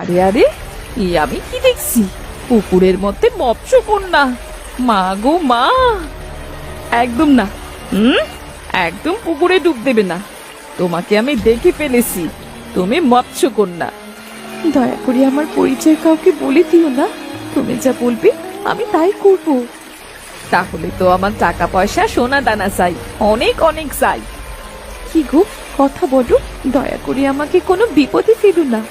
আরে আরে, আমি কি দেখছি? পুকুরের মধ্যে মৎস্যকন্যা। মা গো মা! একদম না, একদম পুকুরে ডুব দেবে না। তোমাকে আমি দেখে ফেলেছি, তুমি মৎস্যকন্যা। দয়া করে আমার পরিচয় কাউকে বলে দিও না। তুমি যা বলবে আমি তাই করব। তাহলে তো আমার টাকা পয়সা সোনা দানা চাই, অনেক অনেক চাই। কি গো, কথা বলো, দয়া করে আমাকে কোনো বিপদে ফেলো না।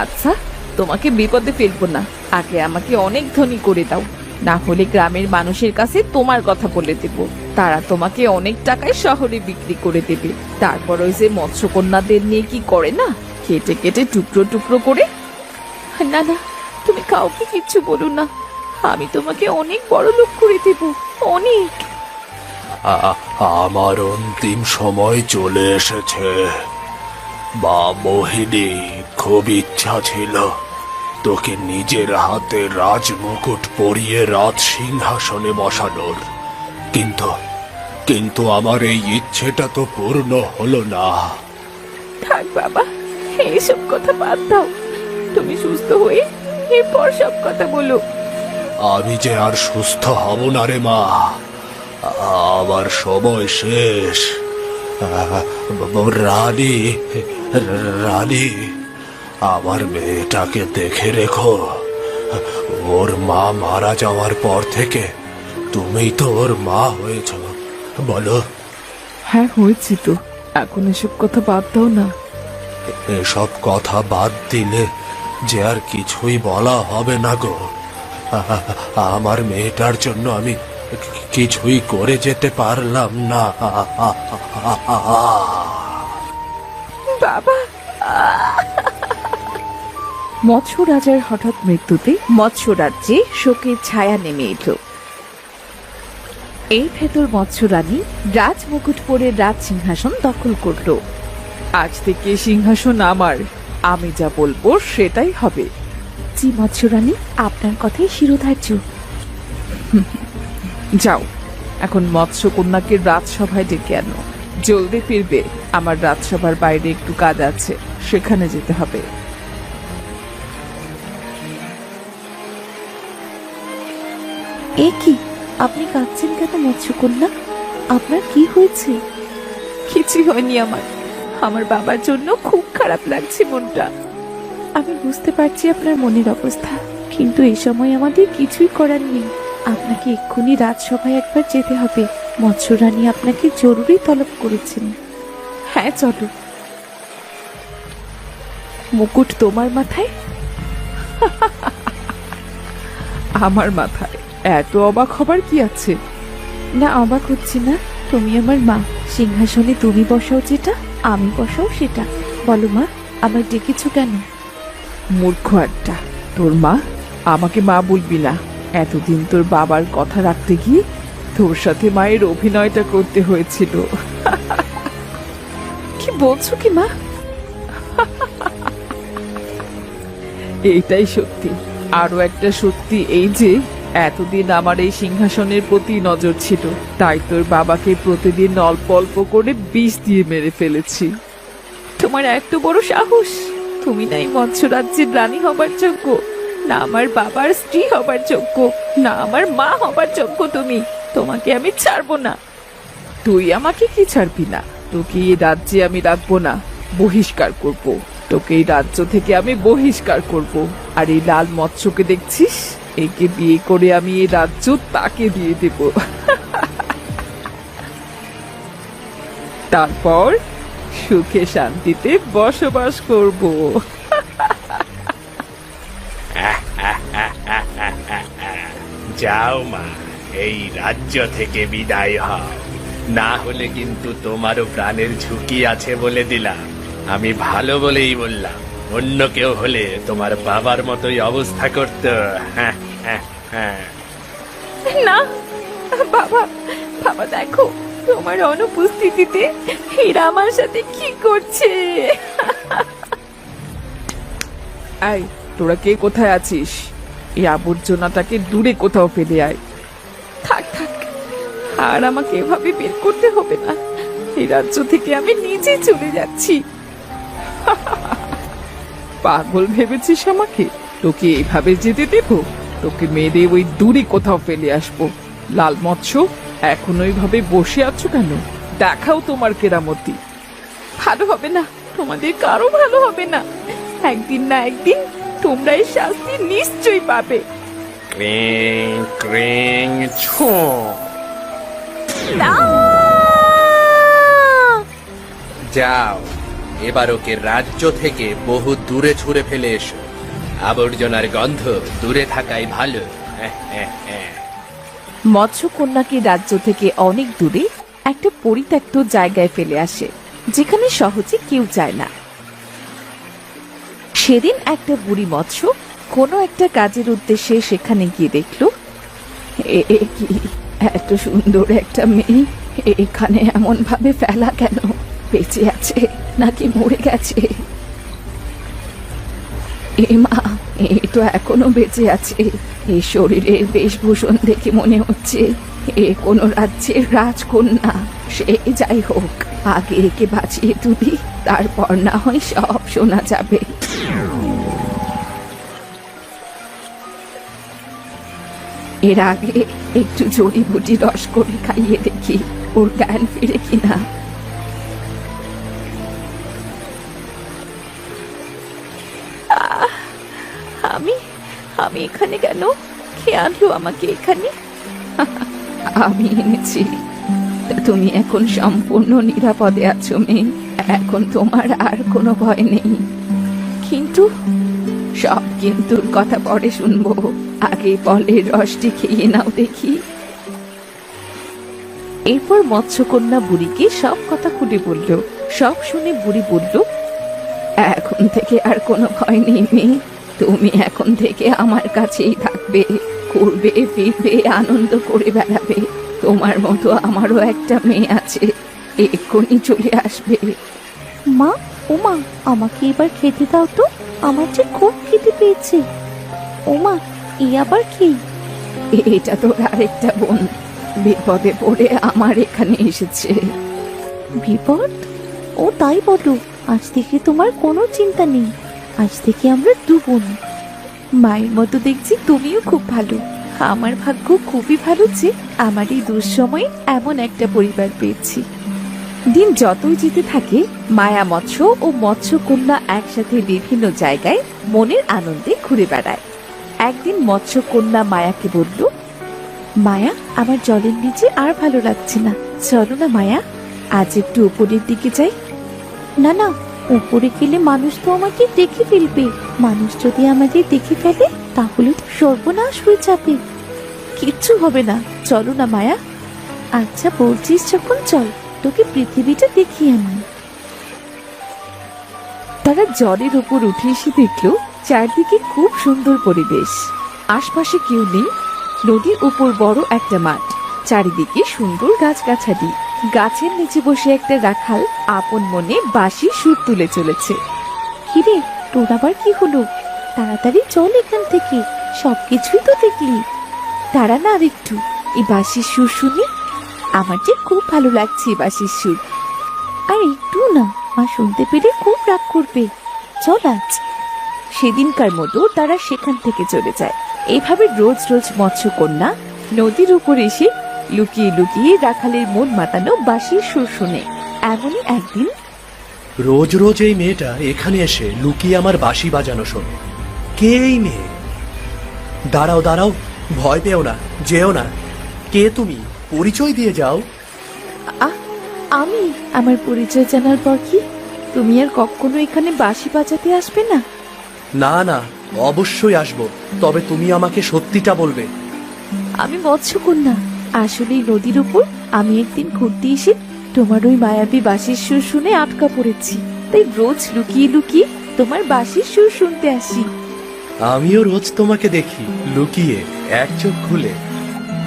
আচ্ছা, তোমাকে বিপদে ফেলবো না, আগে আমাকে অনেক ধনী করে দাও, না হলে গ্রামের মানুষের কাছে তোমার কথা বলে দেব। তারা তোমাকে অনেক টাকায় শহরে বিক্রি করে দেবে। তারপর ওই যে মৎস্যকন্যাদের নিয়ে কি করে না, কেটে কেটে টুকরো টুকরো করে। না না, তুমি কাউকে কিচ্ছু বলো না, আমি তোমাকে অনেক বড় লোক করে দেব, অনেক। আমার অন্তিম সময় চলে এসেছে। বা মোহিনী, খুব ইচ্ছা ছিল তোকে নিজের হাতে রাজমুকুট পরিয়ে রাজ সিংহাসনে বসানোর, কিন্তু কিন্তু আমার এই ইচ্ছেটা তো পূর্ণ হলো না। থাক বাবা, এইসব কথা বাদ দাও। তুমি সুস্থ হয়ে এরপর সব কথা বলো। আমি যে আর সুস্থ হব না রে মা, আমার সময় শেষ। রানী, রানী, আমার মেয়েটাকে দেখে রেখো। ওর মা মারা যাওয়ার পর থেকে তুমি তো ওর মা হয়েছ, বলো? হ্যাঁ, হয়েছি তো। এখন এসব কথা বাদ দাও না। এসব কথা বাদ দিলে যে আর কিছুই বলা হবে না গো। আমার মেয়েটার জন্য আমি কিছুই করে যেতে পারলাম না। বাবা! মৎস্য রাজার হঠাৎ মৃত্যুতে মৎস্য রাজ্যে শোকের ছায়া নেমে এলো। এই ভেতর মৎস্য রানী রাজমুকুট পরে রাজ সিংহাসন দখল করল। আজ থেকে সিংহাসন আমার, আমি যা বলবো সেটাই হবে। জি মৎস্য রানী, আপনার কথাই শিরোধার্য। যাও, এখন মৎস্য কন্যাকে রাজসভায় ডেকে আনো। জলদি ফিরবে, আমার রাজসভার বাইরে একটু কাজ আছে, সেখানে যেতে হবে। এ কি, আপনি কাঁদছেন কেন মৎস্যকন্যা? আপনার কি হয়েছে? কিছুই হয়নি আমার, আমার বাবার জন্য খুব খারাপ লাগছে মনটা। আমি বুঝতে পারছি আপনার মনের অবস্থা, কিন্তু এই সময় আমাদের কিছুই করার নেই। আপনাকে এক্ষুনি রাজসভায় একবার যেতে হবে। মৎস্য রানী আপনাকে জরুরি তলব করেছেন। হ্যাঁ চলো। মুকুট তোমার মাথায়? আমার মাথায়? এত অবাক হবার কি আছে? না, অবাক হচ্ছি না। তুমি আমার মা, সিংহাসনে তুমি বসাও যেটা, আমি বসাও সেটা। বলো মা, আমায় ডেকেছো কেন? মূর্খ একটা, তোর মা? আমাকে মা বলবি না। এতদিন তোর বাবার কথা রাখতে গিয়ে তোর সাথে মায়ের অভিনয়টা করতে হয়েছিল। কি বলছো কি মা? এইটাই সত্যি। আরো একটা সত্যি এই যে এতদিন আমার এই সিংহাসনের প্রতি নজর ছিল, তাই তোর বাবাকে প্রতিদিন অল্প অল্প করে বিষ দিয়ে মেরে ফেলেছি। তোমার এত বড় সাহস! তুমি নাই মৎস্য রাজ্যের রানী হবার যোগ্য, না আমার বাবার স্ত্রী হবার যোগ্য, না আমার মা হবার যোগ্য তুমি। তোমাকে আমি ছাড়বো না। তুই আমাকে কি ছাড়বি না? তোকে এই রাজ্যে আমি রাখবো না, বহিষ্কার করব। তোকে এই রাজ্য থেকে আমি বহিষ্কার করব। আর এই লাল মৎস্যকে দেখছিস, একে বিয়ে করে আমি এই রাজ্য তাকে দিয়ে দেব। তারপর সুখে শান্তিতে বসবাস করব। যাও মা, এই রাজ্য থেকে বিদায় হও, না হলে কিন্তু তোমারও প্রাণের ঝুঁকি আছে বলে দিলাম। আমি ভালো বলেই বললাম, অন্য কেউ হলে তোমার বাবার মতোই অবস্থা করত। না বাবা, বাবা দেখো, তোমার অনুপস্থিতিতে এরা আমার সাথে কি করছে। এই, তোরা কে কোথায় আছিস? এই আবর্জনাটাকে দূরে কোথাও ফেলে আয়। থাক থাক, আর আমাকে এভাবে বের করতে হবে না। এই রাজ্য থেকে আমি নিজে চলে যাচ্ছি। পাগল ভেবেছিস আমাকে? তোকে এইভাবে যেতে দেব? তোকে মেরে ওই দূরে কোথাও ফেলে আসবো। লাল মৎস্য, এখন ওইভাবে বসে আছো কেন? দেখাও তোমার কেরামতি। ভালো হবে না, তোমাদের কারো ভালো হবে না। একদিন না একদিন তোমরা এই শাস্তি নিশ্চয়ই পাবে। ক্রিং ক্রিং ছো। যাও, এবার ওকে রাজ্য থেকে বহু দূরে ছুঁড়ে ফেলে এসো। আবর্জনার গন্ধ দূরে থাকাই ভালো। মৎস্যকন্যাকে রাজ্য থেকে অনেক দূরে একটা পরিত্যক্ত জায়গায় ফেলে আসে, যেখানে সহজে কেউ যায় না। সেদিন একটা বুড়ি মৎস্য কোনো একটা কাজের উদ্দেশ্যে সেখানে গিয়ে দেখল, কি এত সুন্দর একটা মেয়ে এখানে এমন ভাবে ফেলা কেন? বেঁচে আছে নাকি মরে গেছে? এ মা, এ তো এখনো বেঁচে আছে। এই শরীরের বেশভূষণ দেখে মনে হচ্ছে এ কোনো রাজ্যের রাজকন্যা। সে যাই হোক, আগে একে বাঁচিয়ে তুলি, তারপর না হয় সব শোনা যাবে। এর আগে একটু জড়িবুটি রস করে খাইয়ে দেখি, ওর জ্ঞান ফিরে কিনা। আমি আমি এখানে কেন? কে আনলো আমাকে এখানে? আমি এনেছি। তুমি এখন সম্পূর্ণ নিরাপদে আছো মেয়ে। এখন তোমার আর কোনো ভয় নেই। কিন্তু সব কিন্তুর কথা পরে শুনবো, আগে ফলের রসটি খেয়ে নাও দেখি। এরপর মৎস্যকন্যা বুড়িকে সব কথা খুলে বলল। সব শুনে বুড়ি বলল, এখন থেকে আর কোনো ভয় নেই মেয়ে। তুমি এখন থেকে আমার কাছেই থাকবে, ঘুরবে ফিরবে, আনন্দ করে বেড়াবে। তোমার মতো আমারও একটা মেয়ে আছে, এক্ষুনি চলে আসবে। মা, ওমা, আমাকে এবার খেতে দাও তো, আমার যে খুব খেতে পেয়েছে। ওমা, এ আবার কি? এটা তোর আরেকটা বোন, বিপদে পড়ে আমার এখানে এসেছে। বিপদ? ও তাই বলো, আজ থেকে তোমার কোনো চিন্তা নেই। আজ থেকে আমরা দু বোন। মায়ের মতো দেখছি তুমিও খুব ভালো। আমার ভাগ্য খুবই ভালো যে আমার এই দুঃসময়ে এমন একটা পরিবার পেয়েছি। দিন যতই যেতে থাকে, মায়া মৎস্য ও মৎস্যকন্যা একসাথে বিভিন্ন জায়গায় মনের আনন্দে ঘুরে বেড়ায়। একদিন মৎস্যকন্যা মায়াকে বলল, মায়া, আমার জলের নিচে আর ভালো লাগছে না, চলো না মায়া, আজ একটু উপরের দিকে যাই। না না, উপরে গেলে মানুষ তো আমাকে দেখে ফেলবে। মানুষ যদি আমাদের দেখে ফেলে তাহলে তো সর্বনাশ হয়ে যাবে। কিচ্ছু হবে না, চলো না মায়া। আচ্ছা বলছিস যখন, চল, তোকে পৃথিবীটা দেখিয়ে আনি। তারা জলের উপর উঠে এসে দেখলো চারদিকে খুব সুন্দর পরিবেশ। আশপাশে কেউ নেই। নদীর উপর বড় একটা মাঠ, চারিদিকে সুন্দর গাছগাছালি। গাছের নিচে বসে একটা রাখাল আপন মনে বাঁশির সুর তুলে চলেছে। কিরে, তোর আবার কি হলো? তাড়াতাড়ি চল এখান থেকে, সবকিছুই তো দেখলি। তারা না আর একটু, এই বাঁশির সুর শুনি। আমার যে খুব ভালো লাগছে এই বাঁশির সুর। আর একটু না, মা শুনতে পেলে খুব রাগ করবে। চল আজ। সেদিনকার মতো তারা সেখান থেকে চলে যায়। এইভাবে রোজ রোজ মৎস্যকন্যা নদীর উপর এসে লুকিয়ে লুকিয়ে রাখালের মন মাতানো বাঁশির সুর শুনে। এমনই একদিন রোজ রোজ এই মেয়েটা এখানে এসে লুকিয়ে আমার বাঁশি বাজানো শোনে। কে এই মেয়ে? দাঁড়াও দাঁড়াও, ভয় পেও না, যেও না। কে তুমি? পরিচয় দিয়ে যাও। আমি? আমার পরিচয় জানার পর কি তুমি আর কখনো এখানে বাঁশি বাজাতে আসবে না? না না, অবশ্যই আসবো, তবে তুমি আমাকে সত্যিটা বলবে। আমি মৎস্যকন্যা। আসলে এই নদীর উপর আমি একদিন ঘুরতে এসে তোমার ওই মায়াবী বাঁশির সুর শুনে আটকা পড়েছি, তাই রোজ লুকিয়ে লুকিয়ে তোমার বাঁশির সুর শুনতে আসি। আমিও রোজ তোমাকে দেখি লুকিয়ে, এক চোখ খুলে।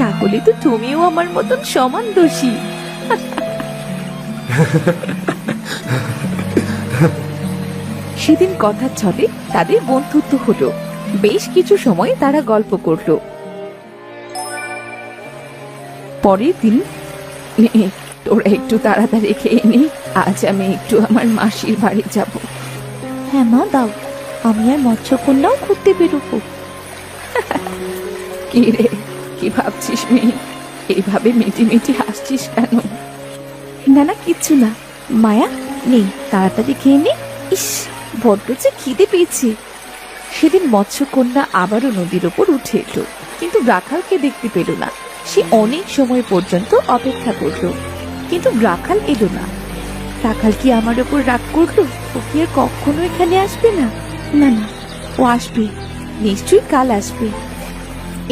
তাহলে তো তুমিও আমার মতন সমান দোষী। সেদিন কথার ছলে তাদের বন্ধুত্ব হলো। বেশ কিছু সময় তারা গল্প করলো। পরের দিন, তোরা একটু তাড়াতাড়ি খেয়ে নে, আজ আমি একটু আমার মাসির বাড়ি যাব। হ্যাঁ মা, দাও। আমি আর মৎস্যকন্যাও ঘুরতে বেরোবো। কি রে, কি ভাবছিস মেয়ে? এইভাবে মিটি মিটি হাসছিস কেন? না না, কিচ্ছু না। মায়া, নেই, তাড়াতাড়ি খেয়ে নে। ইস, বড্ড যে খিদে পেয়েছে। সেদিন মৎস্যকন্যা আবারও নদীর ওপর উঠে এলো, কিন্তু রাখালকে দেখতে পেল না। সে অনেক সময় পর্যন্ত অপেক্ষা করলো, কিন্তু রাখাল এলো না। রাখাল কি আমার ওপর রাগ করলো? ও কি আর কখনো এখানে আসবে না? না না, ও আসবে, নিশ্চয়ই কাল আসবে।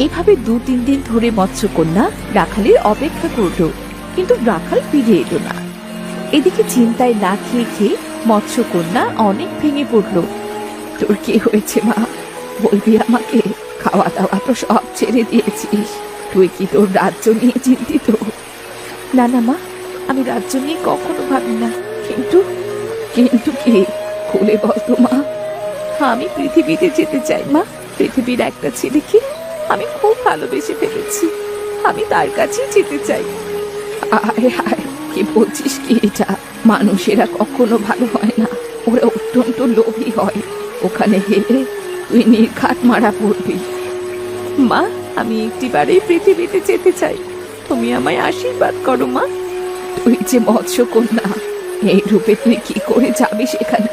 এভাবে 2-3 দিন ধরে মৎস্যকন্যা রাখালের অপেক্ষা করলো, কিন্তু রাখাল ফিরে এলো না। এদিকে চিন্তায় না খেয়ে খেয়ে মৎস্যকন্যা অনেক ভেঙে পড়লো। তোর কি হয়েছে মা? বলবি আমাকে? খাওয়া দাওয়া তো সব ছেড়ে দিয়েছিস, তুই কি তোর রাজ্য নিয়ে চিন্তিত? না না মা, আমি রাজ্য নিয়ে কখনো ভাবি না। কিন্তু কিন্তু কি, খুলে বল তো মা। আমি পৃথিবীতে যেতে চাই মা। পৃথিবীর একটা ছেলেকে আমি খুব ভালোবেসে ফেলেছি, আমি তার কাছেই যেতে চাই। আয় হায়, কি বলছিস কি এটা? মানুষেরা কখনো ভালো হয় না, ওরা অত্যন্ত লোভী হয়। ওখানে গেলে তুই নির্ঘাত মারা পড়বি। মা, আমি একটিবারেই পৃথিবীতে যেতে চাই, তুমি আমায় আশীর্বাদ করো মা। তুই যে মৎস্যকন্যা, এই রূপে তুই কি করে যাবি সেখানে?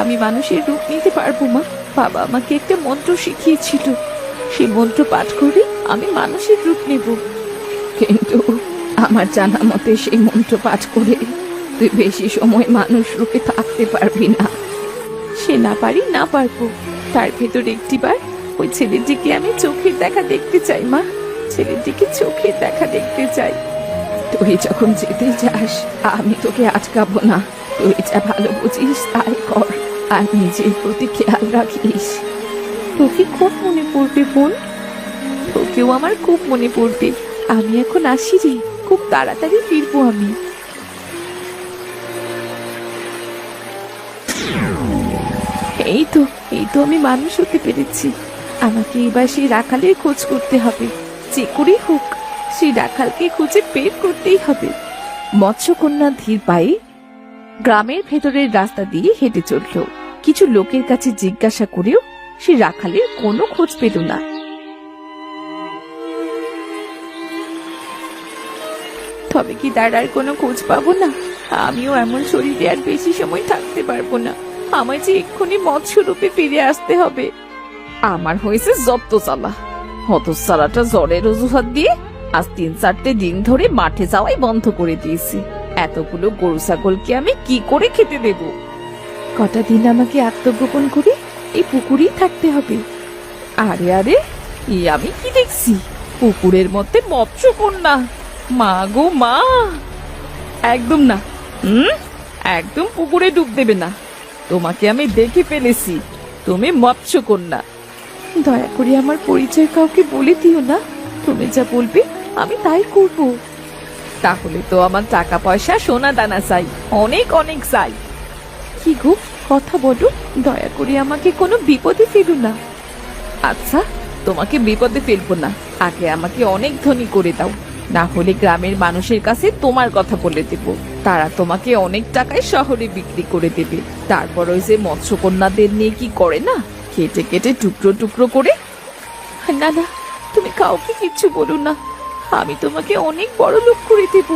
আমি মানুষের রূপ নিতে পারবো মা। বাবা আমাকে একটা মন্ত্র শিখিয়েছিল, সেই মন্ত্র পাঠ করে আমি মানুষের রূপ নেব। কিন্তু আমার জানা মতে সেই মন্ত্র পাঠ করে তুই বেশি সময় মানুষ রূপে থাকতে পারবি না। সে না পারি না পারবো, তার ভেতর একটিবার ওই ছেলেটিকে আমি চোখের দেখা দেখতে চাই মা। ছেলেটিকে চোখের দেখা দেখতে চাই। তুই যখন যেতে চাস আমি তোকে আটকাবো না। তুই যা ভালো বুঝিস তাই কর, আর নিজের প্রতি খেয়াল রাখিস। তোকে খুব মনে পড়বে বোন, তোকেও আমার খুব মনে পড়বে। আমি এখন আসি রে, খুব তাড়াতাড়ি ফিরবো আমি। এই তো আমি মানুষ হতে পেরেছি। আমাকে এবার সেই রাখালের খোঁজ করতে হবে, যে করেই হোক সেই রাখালকে খুঁজে বের করতেই হবে। মৎস্যকন্যা ধীর পায়ে গ্রামের ভেতরের রাস্তা দিয়ে হেঁটে চলল। কিছু লোকের কাছে জিজ্ঞাসা করেও সে রাখালের কোনো খোঁজ পেল না। তবে কি তার আর কোনো খোঁজ পাবো না? আমিও এমন শরীরে আর বেশি সময় থাকতে পারবো না। আমায় যে এক্ষুনি মৎস্য রূপে ফিরে আসতে হবে। আমার হয়েছে যত জ্বালা। হতচ্ছাড়াটা জ্বরের অজুহাত দিয়ে আজ 3-4 দিন ধরে মাঠে যাওয়াই বন্ধ করে দিয়েছি। এতগুলো গরু ছাগলকে আমি কি করে খেতে দেব? কটা দিন আমাকে আত্মগোপন করে এই পুকুরেই থাকতে হবে। আরে আরে, আমি কি দেখছি? পুকুরের মধ্যে মৎস্যকন্যা! মা গো মা! একদম না, একদম পুকুরে ডুব দেবে না। তোমাকে আমি দেখে ফেলেছি, তুমি মৎস্যকন্যা। দয়া করে আমার পরিচয় কাউকে বলে দিও না। তুমি যা বলবে আমি তাই করব। তাহলে তো আমার টাকা পয়সা সোনা দানা চাই, অনেক অনেক চাই। কি গো, কথা বলো, দয়া করে আমাকে কোনো বিপদে ফেলো না। আচ্ছা, তোমাকে বিপদে ফেলবো না, আগে আমাকে অনেক ধনী করে দাও, না হলে গ্রামের মানুষের কাছে তোমার কথা বলে দেব। তারা তোমাকে অনেক টাকায় শহরে বিক্রি করে দেবে। তারপর ওই যে মৎস্যকন্যাদের নিয়ে কি করে না, কেটে কেটে টুকরো টুকরো করে। না না, তুমি কাউকে কিচ্ছু বলো না। আমি তোমাকে অনেক বড় লোক করে দেব,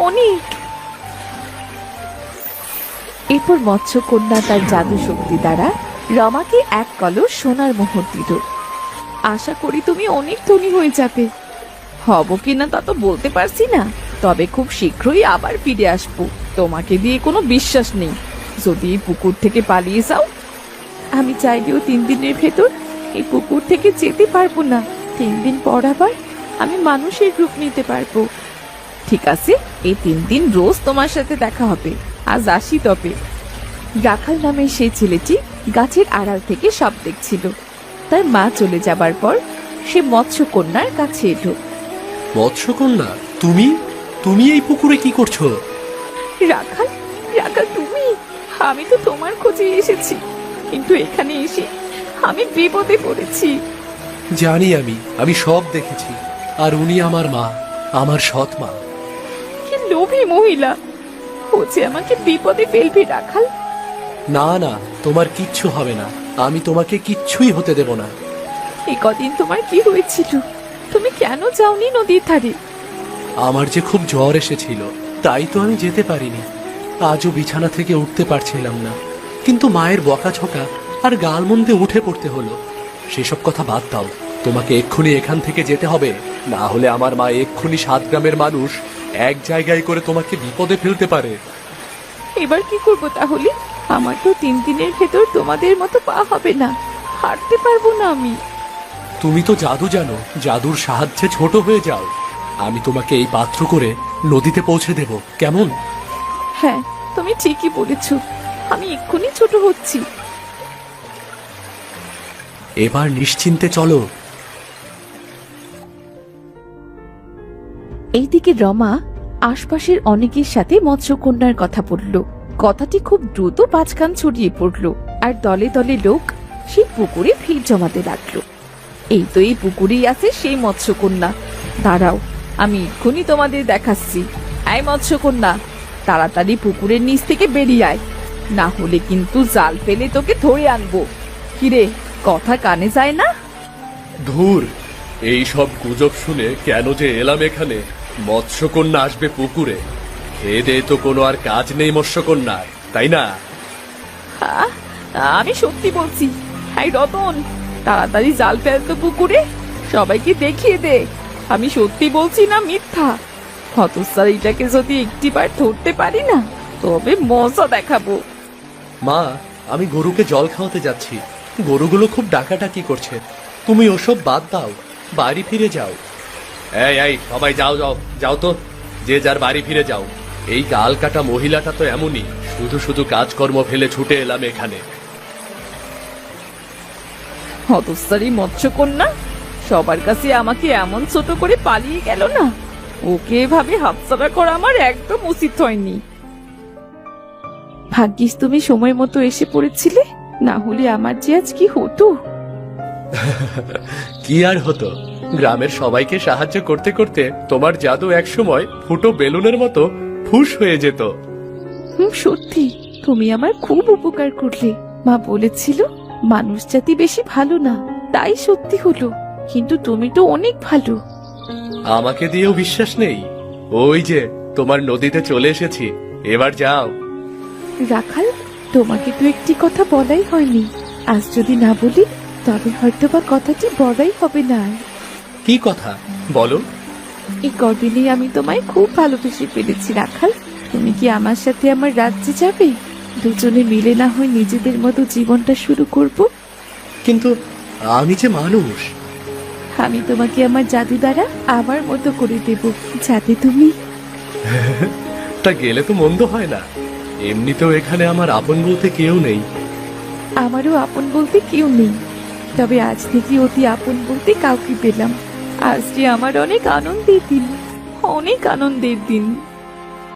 অনেক। এরপর মৎস্যকন্যা তার জাদু শক্তি দ্বারা রমাকে এক কলস সোনার মোহর দিল। আশা করি তুমি অনেক ধনী হয়ে যাবে। হব কিনা তা তো বলতে পারছি না, তবে খুব শীঘ্রই আবার ফিরে আসবো। তোমাকে দিয়ে কোনো বিশ্বাস নেই, যদি এই পুকুর থেকে পালিয়ে যাও। আমি চাইলেও 3 দিনের ভেতর এই পুকুর থেকে যেতে পারবো না। 3 দিন পর আবার আমি মানুষের রূপ নিতে পারবো। ঠিক আছে, এই 3 দিন রোজ তোমার সাথে দেখা হবে। আজ আসি তবে। রাখাল নামের সেই ছেলেটি গাছের আড়াল থেকে সব দেখছিল। তার মা চলে যাবার পর সে মৎস্যকন্যার কাছে এলো। মৎস্যকন্যা, তুমি তুমি এই পুকুরে কি করছো? রাখাল, রাখাল তুমি? আমি তো তোমার খোঁজে এসেছি, কিন্তু এখানে এসে আমি বিপদে পড়েছি। জানি, আমি সব দেখেছি। আর উনি আমার মা, আমার সৎ মা। কি লোভী মহিলা! ও যে আমাকে বিপদে ফেলবে রাখাল। না না, তোমার কিচ্ছু হবে না। আমি তোমাকে কিচ্ছুই হতে দেব না। এই কদিন তোমার কি হয়েছিল? তুমি কেন যাওনি নদীর ধারে? আমার যে খুব জ্বর এসেছিল, তাই তো আমি যেতে পারিনি। আজও বিছানা থেকে উঠতে পারছিলাম না, কিন্তু মায়ের বকাঝকা আর গালমন্দে উঠে পড়তে হলো। সেসব কথা বাদ দাও, তোমাকে এক্ষুনি এখান থেকে যেতে হবে, না হলে আমার মা এক্ষুনি 7 গ্রামের মানুষ এক জায়গায় করে তোমাকে বিপদে ফেলতে পারে। এবার কি করবো তাহলে? আমার তো 3 দিনের ভেতর তোমাদের মতো পা হবে না, হাঁটতে পারবো না আমি। তুমি তো জাদু জানো, জাদুর সাহায্যে ছোট হয়ে যাও। আমি তোমাকে এই পাত্র করে নদীতে পৌঁছে দেব, কেমন? হ্যাঁ, তুমি ঠিকই বলেছ, আমি এক্ষুনি ছোট হচ্ছি। এবার নিশ্চিন্তে চলো। এইদিকে রমা আশপাশের অনেকের সাথে মৎস্যকন্যার কথা বলল। কথাটি খুব দ্রুত পাঁচকান ছড়িয়ে পড়ল, আর দলে দলে লোক সেই পুকুরে ভিড় জমাতে লাগলো। এই তো এই পুকুরেই আছে সেই মৎস্যকন্যা। দাঁড়াও, আমি এক্ষুনি তোমাদের দেখাচ্ছি। এই মৎস্যকন্যা, তাড়াতাড়ি পুকুরের নিচ থেকে বেরিয়ে আয়, না হলে কিন্তু জাল ফেলে তোকে ধরে আনবো। কিরে, কথা কানে যায় না? ধুর, এই সব গুজব শুনে কেন যে এলাম এখানে। মৎস্যকন্যা আসবে পুকুরে? খেয়ে দে তো কোনো আর কাজ নেই মৎস্যকন্যার, তাই না? হ্যাঁ, আমি সত্যি বলছি। এই রতন, তাড়াতাড়ি জাল ফেলতো পুকুরে, সবাইকে দেখিয়ে দে আমি সত্যি বলছি না মিথ্যা। হতস্যারিটাকে যদি একটিবার ধরতে পারি না, তবে মজা দেখাবো। মা, আমি গরুকে জল খাওয়াতে যাচ্ছি। গরুগুলো খুব ডাকাডাকি করছে, তুমি ওসব বাদ দাও, বাড়ি ফিরে যাও। এই এই সবাই যাও যাও যাও তো, যে যার বাড়ি ফিরে যাও। এই গাল কাটা মহিলাটা তো এমনই, শুধু শুধু কাজকর্ম ফেলে ছুটে এলাম এখানে। হতস্যারি মৎস্যকন্যা সবার কাছে আমাকে এমন ছোট করে পালিয়ে গেল না। ওকে এভাবে হাতছাড়া করা আমার একদম উচিত হয়নি। ভাগ্যিস তুমি সময় মতো এসে পড়েছিলে, না হলে আমার যে আজ কি হতো। কি আর হতো, গ্রামের সবাইকে সাহায্য করতে করতে তোমার জাদু একসময় ফুটো বেলুনের মতো ফুস হয়ে যেত। সত্যি তুমি আমার খুব উপকার করলে। মা বলেছিল মানুষ জাতি বেশি ভালো না, তাই সত্যি হলো। কিন্তু তুমি তো অনেক ভালো। আমাকে দিয়েও বিশ্বাস নেই? ওই যে তোমার নদীতে চলে এসেছি, এবার যাও। রাখাল, তোমাকে তো একটি কথা বলাই হয়নি। আজ যদি না বলি, তবে হয়তো বা কথাটি বলাই হবে না। কি কথা বলো? এই কদিনে আমি তোমায় খুব ভালোবেসে ফেলেছি রাখাল। তুমি কি আমার সাথে আমার রাজ্যে যাবে? দুজনে মিলে না হয় নিজেদের মতো জীবনটা শুরু করব। কিন্তু আমি যে মানুষ। আমি তোমাকে আমার জাদু দ্বারা আমার মতো করে দেব, যাতে তুমি। তা গেলে তো মন্দ হয় না। এমনিতেও এখানে আমার আপন বলতে কেউ নেই। আমারও আপন বলতে কেউ নেই, তবে আজ থেকে অতি আপন বলতে কাউকে পেলাম। আজ যে আমার অনেক আনন্দের দিন, অনেক আনন্দের দিন।